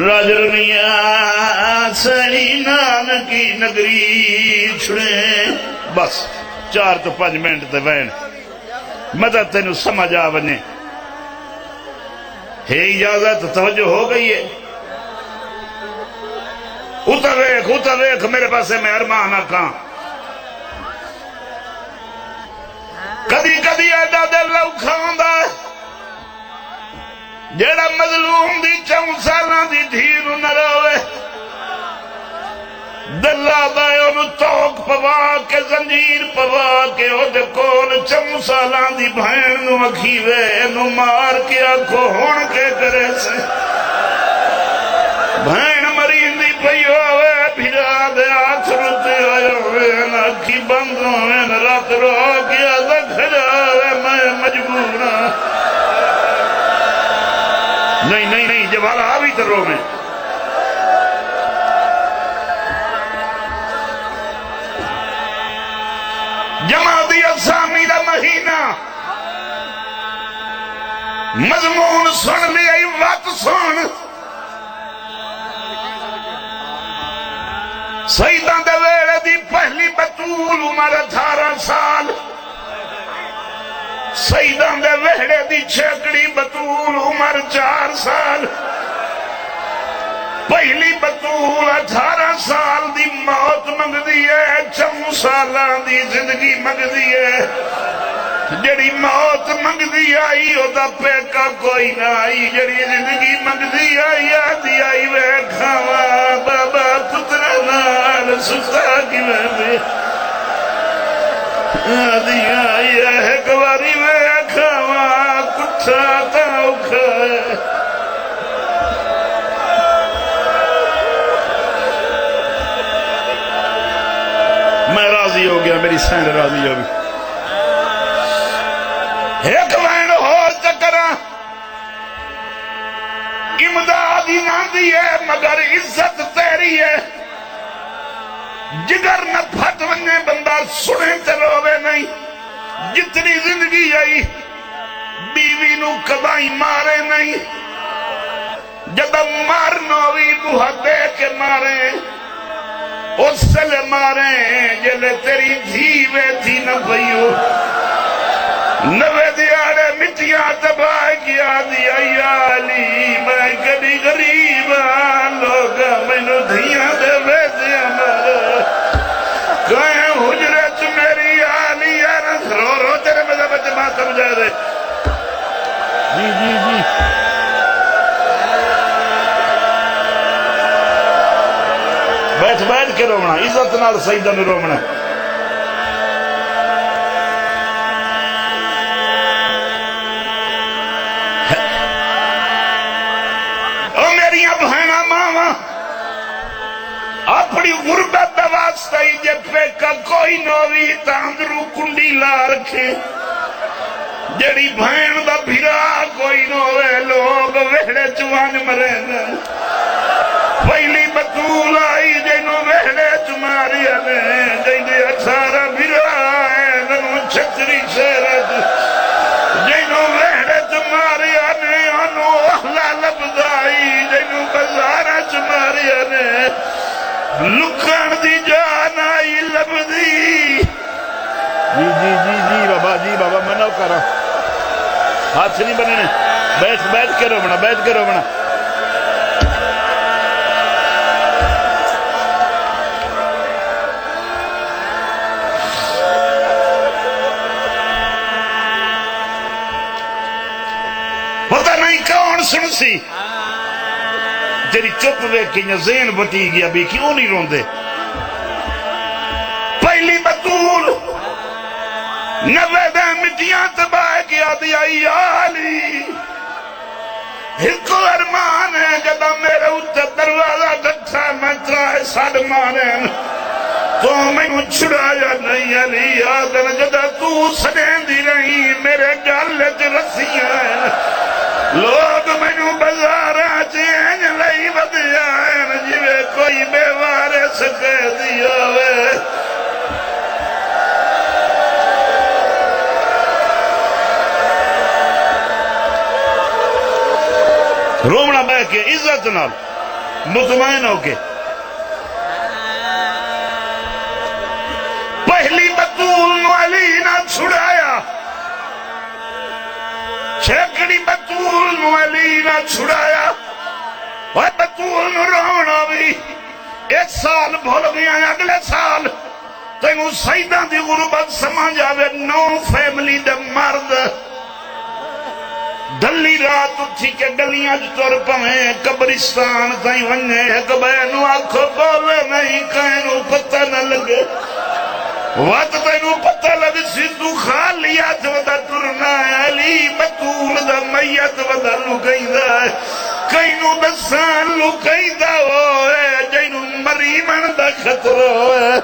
راجرنیا سہی نانکی نگری چھڑے بس 4 تو 5 منٹ تے وین مدد تینو سمجھ آ بنے ہے اجازت توجہ ہو گئی ہے اتا ویک میرے پاسے میں ارمان آکاں کدی کدی ایڈا دل لوکھا ہوندا جیڑا مظلوم دی 4 سالاں دی دھی نو نہ روے دلہ دائے انہوں توک پوا کے زنجیر پوا کے اودے کول 4 سالاں دی بھین نو اکھیوے نو مار کے آکھو ہون کے کرے سے بھین مرین دی پئیو ہوئے بھیرا دے آتھ رتے آئے ہوئے اکھی بند ہوئے رات رو کیا دکھڑا ہوئے میں مجبورا نہیں جوالا آوی ترو میں جماعتی اسامی دا مہینہ مضمون سن لیا وقت سن سیدان دے ویڑے دی پہلی بطول عمر 18 سال سیدان دے ویڑے دی چھکڑی بطول عمر 4 سال پہلی بطول 18 سال دی موت منگ دی ہے 4 سالان دی زندگی منگ دی ہے جڑی موت منگ دی آئی او دا پیکا کوئی نہ آئی جڑی زندگی منگ دی آئی آدھی آئی وے کھاوا بابا پترہ نال ستا کی میں بھی آدھی آئی ہے کواری وے کھاوا کٹھا تاؤ کھائے میں راضی ہو گیا میری سین راضی ہو گئی ایک وین ہو چکرہ امدادی نہ دی ہے مگر عزت تیری ہے جگر نہ پھٹ وننے بندہ سنے چلوے نہیں جتنی زندگی آئی بیوی نو کبائی مارے نہیں جدہ مارنوی بوہا دے کے مارے اس سے لے مارے جلے تیری دھیوے تھی نہ بھئیو نوے دیارے مٹیاں تباہ کیا دیا یالی میں کبھی غریبان لوگا میں نو دھیاں دے بیدیا مارا کہیں حجرے چ میری آلی یارت رو تیرے مزہ بچے ماں سمجھا دے جی بیٹھ کے رومنا عزت نال سیدہ نے رومنا او میری بہنا ماما اپنی غربت واسطہ ہی جے پیکا کوئی نوی تاندرو کنڈی لا رکھے جڑی بہن دا بھیرا کوئی نوے لوگ ویڑے چوان مرے گا پہلی بطول آئی جنو ویڑے چماری آنے جنو 18 بھیرا ہے جنو چھتری شہرت جنو ویڑے چماری آنے انو احلا لبدائی جنو بزارہ چماری آنے لکھن دی جان آئی لبدی جی بابا منو کرا ہاتھ سے نہیں بننے بیٹھ کے رومنا پتہ نہیں کون سن سی تیری چپ وے کی ذہن بٹی گیا بھی کیوں نہیں روندے پہلی بطول 90 دے مٹیاں تباہ کیا دیا آلی ایک ارمان ہے جدہ میرے اتر دروازہ ڈٹھا میں ترائے ساڑھ مانے تو میں چھڑایا نہیں علی آدن جدہ تو سنیں دی رہی میرے گالت رسیاں ہیں لوگ میں نو بزارہ چین لئی بدیا ہیں جوے کوئی بے وارے سکے دیا ہوئے رومنا بے کے عزت نال مطمئن ہو کے پہلی بطول نو علی نہ چھڑایا، چھیکڑی بطول نو علی نہ چھڑایا، وہ بطول نو رونا بھی ایک سال بھول گیا، اگلے سال تینوں سیدہ دی غربت سمجھ آوے، 9 فیملی دے مرد دلی رات اٹھی کے گلیاں چور پویں قبرستان تائیں ونے، ایک بینو آنکھوں بولے نہیں کہنو پتہ نہ لگے، وقت تینوں پتہ لگ سی تو خالیات ودا ٹرنا ہے، علی بطول دا میت ودا لکئی دا ہے، کئینوں دسان لکئی دا ہوئے، جینوں مریمن دا خطر ہوئے،